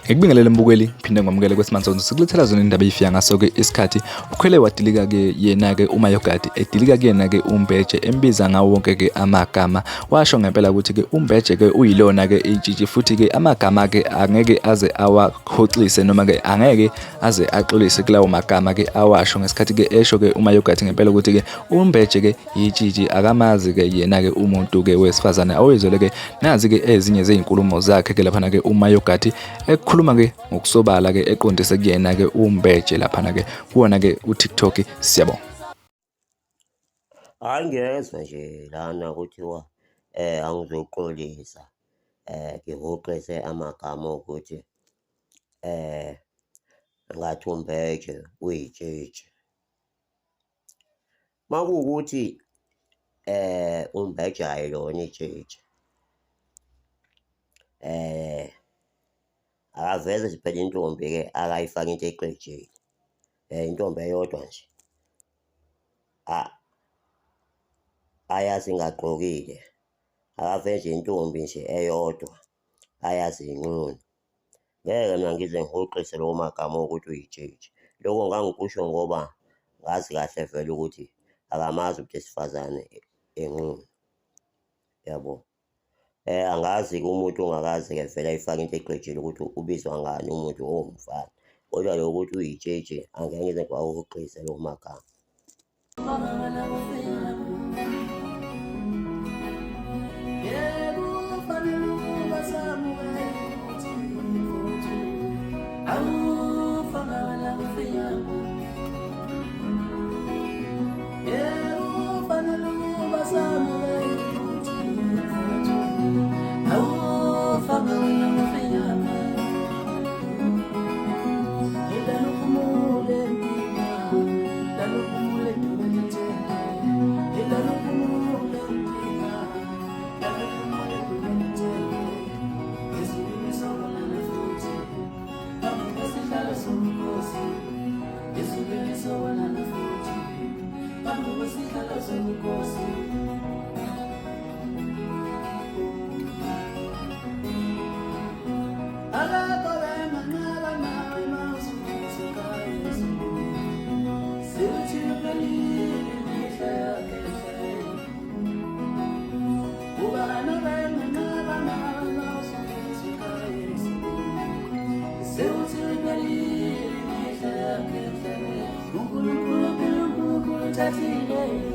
Ngikubingelele mbukeli phinde ngomukele kwesimanje sikulethela zona indaba eyifika ngaso ke isikhathi ukhwele wadilika ke yena ke uMayogati edilika ke yena ke uMbeje embiza ngawo wonke ke amagama washo ngempela ukuthi ke uMbeje ke uyilona ke itshitshi futhi ke amagama ke angeke aze awakhoxise noma ke angeke aze axolise kulawo magama ke awasho ngesikhathi ke esho ke uMayogati ngempela ukuthi ke uMbeje ke itshitshi akamazi ke yena ke umuntu ke wesifazane awezele ke nazi ke ezinye zezinkulumo zakhe ke lapha ke uMayogati khuluma ke ngokusobala ke eqondise kuyena ke uMbeje lapha ke kuona ke uTikTok siyabonga. Angiyezwa nje lana kuthiwa angizoxolisa ngihoxise amagama ukuthi ngathi uMbeje uyitshitshi. Makuwukuthi uMbeje ayilona itshitshi akaveze nje phela intombi ke akayifaka into eqejile intombi eyodwa nje ayazi ingagqokile akave nje intombi nje eyodwa ayazi inqunu. Ngeke mina ngize ngihoxise lowo magama ukuthi uyitshitshi. Lokho ngangikusho ngoba ngazi kahle vele ukuthi akamazi umuntu esifazane enqunu yabo. Angazi-ke umuntu ongakazi-ke vele ayifake into eqejile ukuthi ubizwa ngani umuntu owumfana, kodwa lo ukuthi uyitshitshi angeke ngize ngiwahoxise lowo magama. Tatile.